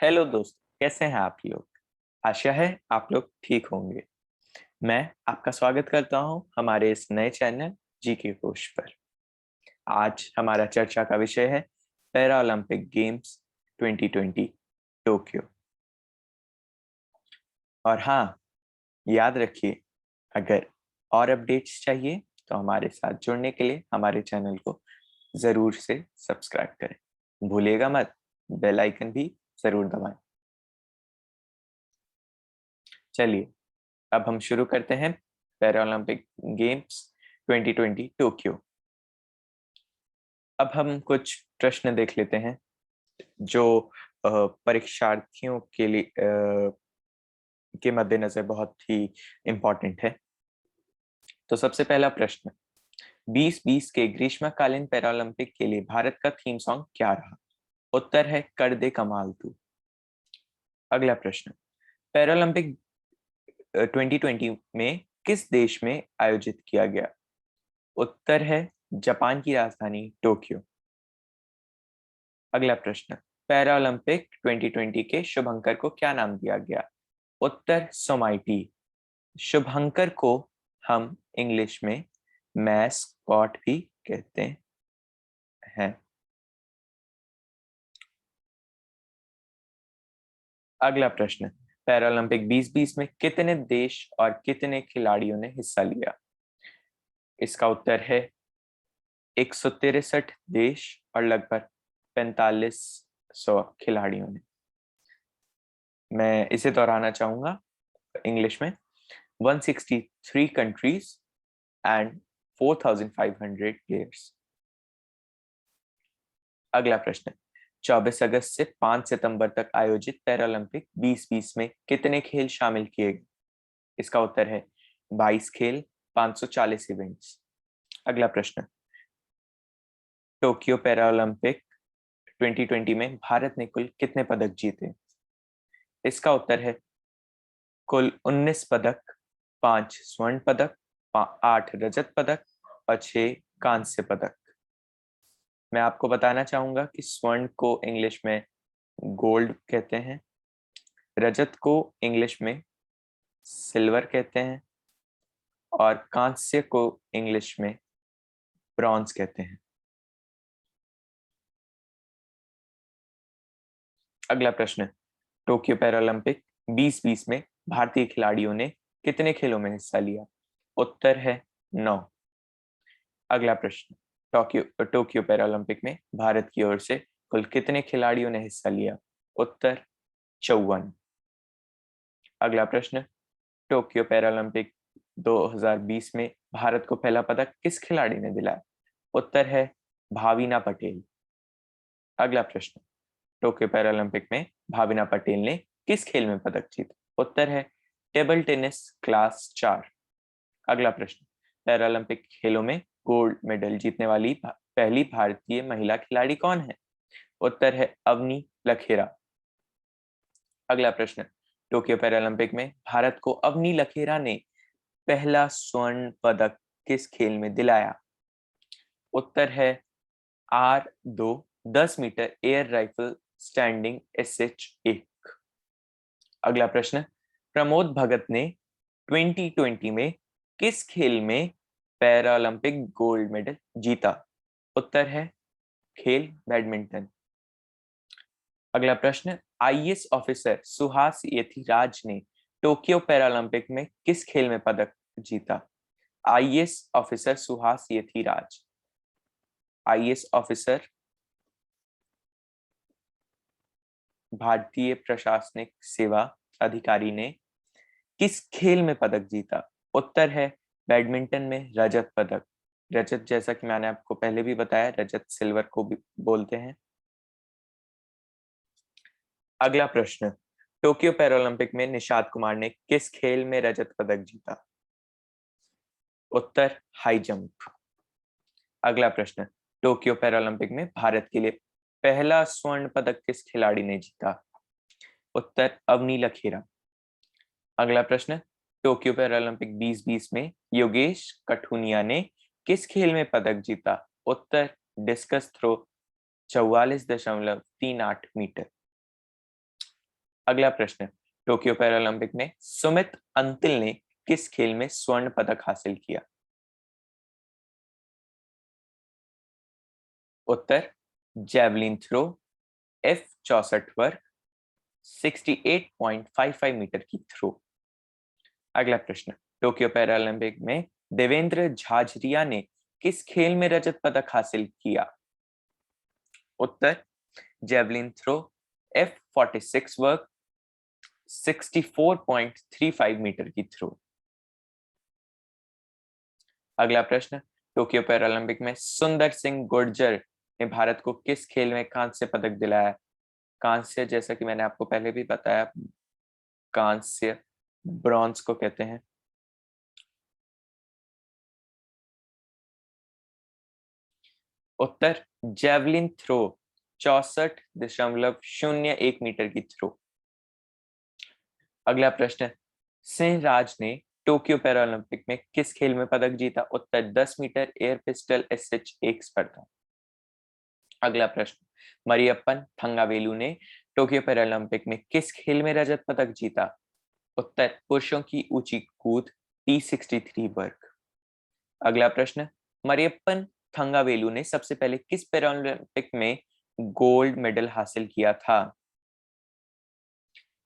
Hello दोस्त, कैसे हैं आप लोग। आशा है आप लोग ठीक होंगे। मैं आपका स्वागत करता हूं हमारे इस नए चैनल जी के कोश पर। आज हमारा चर्चा का विषय है पैरा ओलंपिक गेम्स 2020 टोक्यो। और हाँ, याद रखिए, अगर और अपडेट्स चाहिए तो हमारे साथ जुड़ने के लिए हमारे चैनल को जरूर से सब्सक्राइब करें। भूलिएगा मत, बेल आइकन भी जरूर दबाएं। चलिए, अब हम शुरू करते हैं पैरा ओलंपिक गेम्स 2020 टोक्यो। अब हम कुछ प्रश्न देख लेते हैं जो परीक्षार्थियों के लिए के मद्देनजर बहुत ही इम्पोर्टेंट है। तो सबसे पहला प्रश्न, 2020 के ग्रीष्मकालीन पैरालंपिक के लिए भारत का थीम सॉन्ग क्या रहा। उत्तर है कर दे कमाल तू। अगला प्रश्न, पैरालंपिक 2020 में किस देश में आयोजित किया गया। उत्तर है जापान की राजधानी टोक्यो। अगला प्रश्न, पैरालंपिक 2020 के शुभंकर को क्या नाम दिया गया। उत्तर सोमाइटी। शुभंकर को हम इंग्लिश में मैस्कॉट भी कहते हैं। अगला प्रश्न, पैरालंपिक 2020 में कितने देश और कितने खिलाड़ियों ने हिस्सा लिया। इसका उत्तर है 163 देश और लगभग 4500 खिलाड़ियों ने। मैं इसे दोहराना चाहूंगा इंग्लिश में, 163 countries and 4,500 players। अगला प्रश्न, 24 अगस्त से 5 सितंबर तक आयोजित पैरालंपिक 2020 में कितने खेल शामिल किए गए। इसका उत्तर है 22 खेल, 540 इवेंट्स। अगला प्रश्न, टोक्यो पैरालंपिक 2020 में भारत ने कुल कितने पदक जीते। इसका उत्तर है कुल 19 पदक, 5 स्वर्ण पदक, 8 रजत पदक और 6 कांस्य पदक। मैं आपको बताना चाहूंगा कि स्वर्ण को इंग्लिश में गोल्ड कहते हैं, रजत को इंग्लिश में सिल्वर कहते हैं और कांस्य को इंग्लिश में ब्रॉन्ज कहते हैं। अगला प्रश्न, टोक्यो पैरालंपिक 2020 में भारतीय खिलाड़ियों ने कितने खेलों में हिस्सा लिया। उत्तर है 9। अगला प्रश्न, टोक्यो पैरालंपिक में भारत की ओर से कुल कितने खिलाड़ियों ने हिस्सा लिया। उत्तर 54। अगला प्रश्न, टोक्यो पैरालंपिक 2020 में भारत को पहला पदक किस खिलाड़ी ने दिलाया। उत्तर है भाविना पटेल। अगला प्रश्न, टोक्यो पैरालंपिक में भाविना पटेल ने किस खेल में पदक जीता। उत्तर है टेबल टेनिस क्लास 4। अगला प्रश्न, पैरालंपिक खेलों में गोल्ड मेडल जीतने वाली पहली भारतीय महिला खिलाड़ी कौन है। उत्तर है अवनी लखेरा। अगला प्रश्न, टोक्यो पैरालंपिक में भारत को अवनी लखेरा ने पहला स्वर्ण पदक किस खेल में दिलाया। उत्तर है R2 10 metre air rifle standing SH1। अगला प्रश्न, प्रमोद भगत ने 2020 में किस खेल में पैरालंपिक गोल्ड मेडल जीता। उत्तर है खेल बैडमिंटन। अगला प्रश्न, IAS ऑफिसर सुहास यथिराज ने टोक्यो पैरालंपिक में किस खेल में पदक जीता। IAS officer Suhas Yathiraj, IAS officer भारतीय प्रशासनिक सेवा अधिकारी ने किस खेल में पदक जीता। उत्तर है बैडमिंटन में रजत पदक। रजत, जैसा कि मैंने आपको पहले भी बताया, रजत सिल्वर को भी बोलते हैं। अगला प्रश्न, टोक्यो पैरालंपिक में निशात कुमार ने किस खेल में रजत पदक जीता। उत्तर हाई जंप। अगला प्रश्न, टोक्यो पैरालंपिक में भारत के लिए पहला स्वर्ण पदक किस खिलाड़ी ने जीता। उत्तर अवनी लखेरा। अगला प्रश्न, टोक्यो पैरालंपिक 2020 में योगेश कठुनिया ने किस खेल में पदक जीता। उत्तर डिस्कस थ्रो 44.38 मीटर। अगला प्रश्न, टोक्यो पैरालंपिक में सुमित अंतिल ने किस खेल में स्वर्ण पदक हासिल किया? उत्तर जैवलिन थ्रो, F64 वर्ग, 68.55 मीटर की थ्रो। अगला प्रश्न, टोक्यो पैरालंपिक में देवेंद्र झाझरिया ने किस खेल में रजत पदक हासिल किया? उत्तर जैवलिन थ्रो, F46 वर्ग, 64.35 मीटर की थ्रो। अगला प्रश्न, टोक्यो पैरालंपिक में सुंदर सिंह गुर्जर ने भारत को किस खेल में कांस्य पदक दिलाया? कांस्य, जैसा कि मैंने आपको पहले भी बताया, कांस्य ब्रॉन्ज को कहते हैं। उत्तर जैवलिन थ्रो, 64.01 मीटर की थ्रो। अगला प्रश्न, सिंह राज ने टोक्यो पैरालंपिक में किस खेल में पदक जीता? उत्तर 10 मीटर एयर पिस्टल SH1 स्पर्धा। अगला प्रश्न, मरियप्पन थंगावेलु ने टोक्यो पैरालंपिक में किस खेल में रजत पदक जीता? उत्तर पुरुषों की ऊंची कूद T63 वर्ग। अगला प्रश्न, मरियप्पन थंगावेलु ने सबसे पहले किस पैरालंपिक में गोल्ड मेडल हासिल किया था?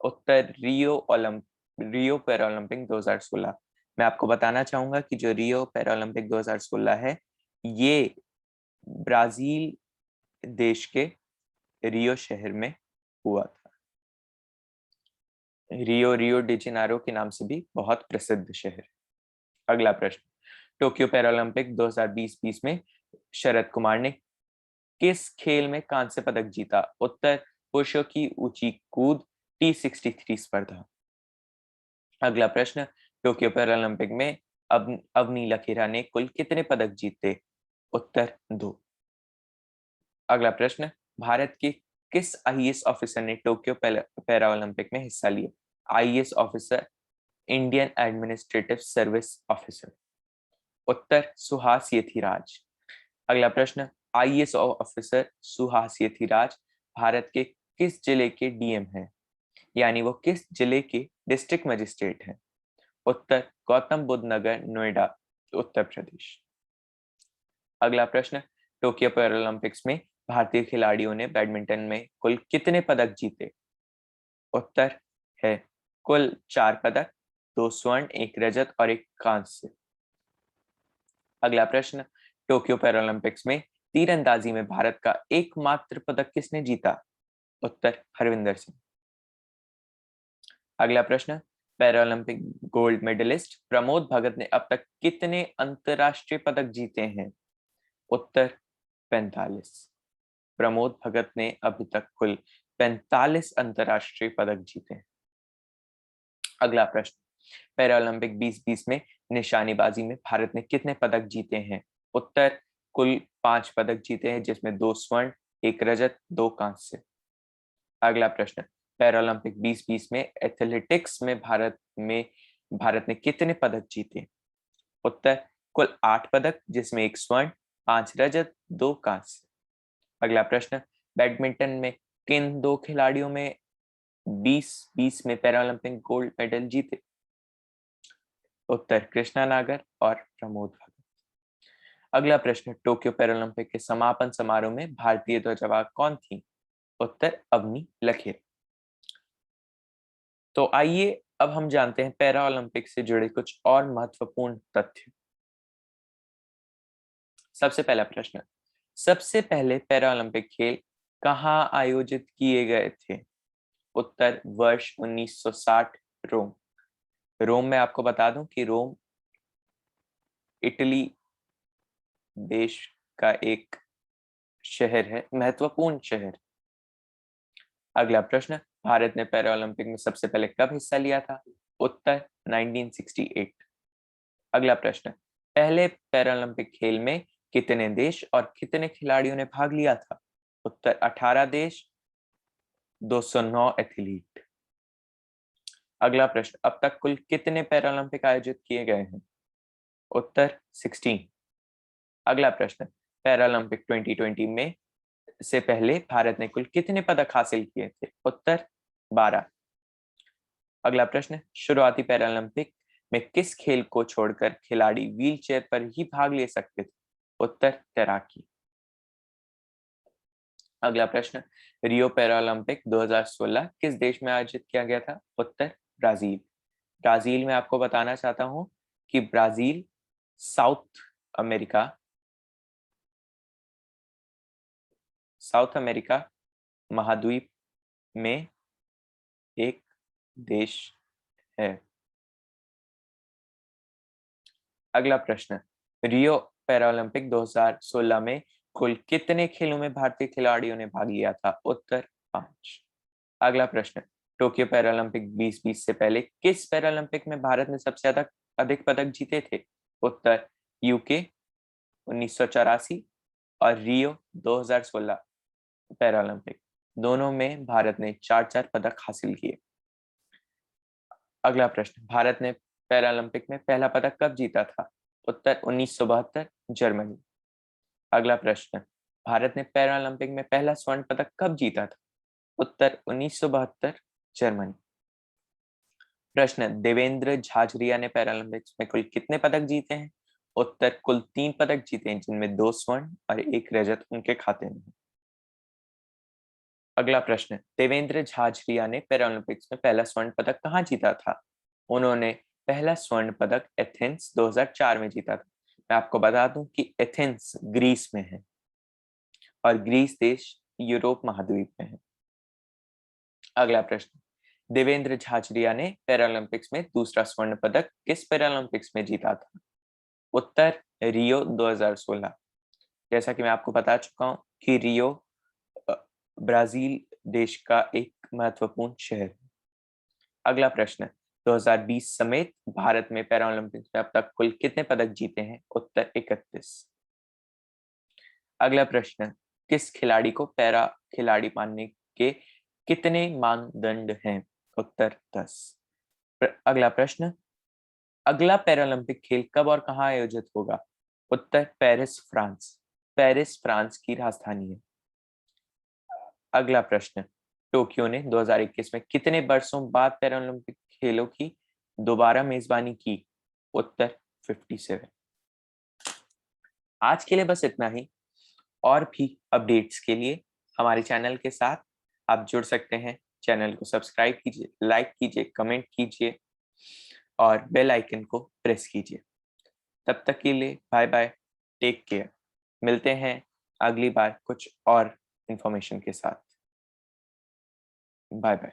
उत्तर रियो पैरालंपिक 2016। मैं आपको बताना चाहूंगा कि जो रियो पैरालंपिक 2016 है, ये ब्राजील देश के रियो शहर में हुआ था। रियो डी जेनेरो के नाम से भी बहुत प्रसिद्ध शहर। अगला प्रश्न, टोक्यो पैरालंपिक 2020 में शरद कुमार ने किस खेल में कांस्य पदक जीता? उत्तर पुरुषों की ऊंची कूद T63 स्पर्धा। अगला प्रश्न, टोक्यो पैरालंपिक में अवनी लखेरा ने कुल कितने पदक जीते? उत्तर 2। अगला प्रश्न, भारत के किस IAS ऑफिसर ने टोक्यो पैरालंपिक में हिस्सा लिया? IAS officer, Indian administrative service officer. उत्तर सुहास येथिराज। अगला प्रश्न, IAS ऑफिसर सुहास येथिराज भारत के किस जिले के DM हैं? यानी वो किस जिले के डिस्ट्रिक्ट मजिस्ट्रेट हैं? उत्तर गौतम बुद्ध नगर, नोएडा, उत्तर प्रदेश। अगला प्रश्न, टोक्यो पैरालंपिक्स में भारतीय खिलाड़ियों ने बैडमिंटन में कुल कितने पदक जीते? उत्तर है कुल 4 पदक, 2 स्वर्ण, 1 रजत और 1 कांस्य। अगला प्रश्न, टोक्यो पैरालंपिक्स में तीरंदाजी में भारत का एकमात्र पदक किसने जीता? उत्तर हरविंदर सिंह। अगला प्रश्न, Paralympic gold medallist Pramod Bhagat ने अब तक कितने अंतरराष्ट्रीय पदक जीते हैं? उत्तर 45। प्रमोद भगत ने अभी तक कुल 45 अंतरराष्ट्रीय पदक जीते हैं। अगला प्रश्न, पैरालंपिक 2020 में निशानेबाजी में भारत ने कितने पदक जीते हैं? उत्तर कुल 5 पदक जीते हैं, जिसमें 2 स्वर्ण, 1 रजत, 2 कांस्य। अगला प्रश्न, पैरालंपिक 2020 में एथलेटिक्स में भारत ने कितने पदक जीते? उत्तर कुल 8 पदक, जिसमें 1 स्वर्ण, 5 रजत, 2 कांस्य। अगला प्रश्न, बैडमिंटन में किन 2 खिलाड़ियों में 2020 में पैरालंपिक गोल्ड मेडल जीते? उत्तर कृष्णा नागर और प्रमोद भगत। अगला प्रश्न, टोक्यो पैरालंपिक के समापन समारोह में भारतीय ध्वजवाहक कौन थी? उत्तर अवनी लखेरा। तो आइए अब हम जानते हैं पैरा ओलंपिक से जुड़े कुछ और महत्वपूर्ण तथ्य। सबसे पहला प्रश्न, सबसे पहले पैरा ओलंपिक खेल कहाँ आयोजित किए गए थे? उत्तर वर्ष 1960 रोम। रोम में आपको बता दूं कि रोम इटली देश का एक शहर है, महत्वपूर्ण शहर। अगला प्रश्न, भारत ने पैरा ओलंपिक में सबसे पहले कब हिस्सा लिया था? उत्तर 1968। अगला प्रश्न, पहले पैरालंपिक खेल में कितने देश और कितने खिलाड़ियों ने भाग लिया था? उत्तर 18 देश, 209 एथलीट। अगला प्रश्न, अब तक कुल कितने पैरालंपिक आयोजित किए गए हैं? उत्तर 16। अगला प्रश्न, पैरालंपिक 2020 में से पहले भारत ने कुल कितने पदक हासिल किए थे? उत्तर 12। अगला प्रश्न, शुरुआती पैरालंपिक में किस खेल को छोड़कर खिलाड़ी व्हील चेयर पर ही भाग ले सकते थे? उत्तर, तैराकी। अगला प्रश्न, रियो पैरालंपिक 2016 किस देश में आयोजित किया गया था? उत्तर, ब्राजील। ब्राजील में आपको बताना चाहता हूं कि ब्राजील साउथ अमेरिका महाद्वीप में एक देश है। अगला प्रश्न, रियो पैरालंपिक 2016 में कुल कितने खेलों में भारतीय खिलाड़ियों ने भाग लिया था? उत्तर, 5। अगला प्रश्न, टोक्यो पैरालंपिक 2020 से पहले किस पैरालंपिक में भारत ने सबसे अधिक पदक जीते थे? उत्तर, यूके 1984 और रियो 2016 पैरालंपिक, दोनों में भारत ने 4 पदक हासिल किए। अगला प्रश्न, भारत ने पैरालंपिक में पहला पदक कब जीता था? उत्तर, 1972 जर्मनी। अगला प्रश्न, भारत ने पैरालंपिक में पहला स्वर्ण पदक कब जीता था? उत्तर, 1972 जर्मनी। प्रश्न, देवेंद्र झाझरिया ने पैरालंपिक्स में कुल कितने पदक जीते हैं? उत्तर, कुल 3 पदक जीते हैं, जिनमें 2 स्वर्ण और 1 रजत उनके खाते में है। अगला प्रश्न, देवेंद्र झाझरिया ने पैरालंपिक्स में पहला स्वर्ण पदक कहाँ जीता था? उन्होंने पहला स्वर्ण पदक एथेंस 2004 में जीता था। मैं आपको बता दूं कि एथेंस ग्रीस में है और ग्रीस देश यूरोप महाद्वीप में है। अगला प्रश्न, देवेंद्र झाझरिया ने पैरालंपिक्स में दूसरा स्वर्ण पदक किस पैरालंपिक्स में जीता था? उत्तर, रियो 2016। जैसा कि मैं आपको बता चुका हूं कि रियो ब्राजील देश का एक महत्वपूर्ण शहर है। अगला प्रश्न, 2020 समेत भारत में पैरालंपिक्स में अब तक कुल कितने पदक जीते हैं? उत्तर, 31। अगला प्रश्न, किस खिलाड़ी को पैरा खिलाड़ी मानने के कितने मानदंड हैं? उत्तर, 10। अगला प्रश्न, अगला पैरालंपिक खेल कब और कहां आयोजित होगा? उत्तर, पेरिस, फ्रांस। पेरिस फ्रांस की राजधानी है। अगला प्रश्न, टोक्यो ने 2021 में कितने वर्षों बाद पैरालंपिक खेलों की दोबारा मेजबानी की? उत्तर, 57। आज के लिए बस इतना ही। और भी अपडेट्स के लिए हमारे चैनल के साथ आप जुड़ सकते हैं। चैनल को सब्सक्राइब कीजिए, लाइक कीजिए, कमेंट कीजिए और बेल आइकन को प्रेस कीजिए। तब तक के लिए बाय बाय, टेक केयर। मिलते हैं अगली बार कुछ और इंफॉर्मेशन के साथ। Bye bye.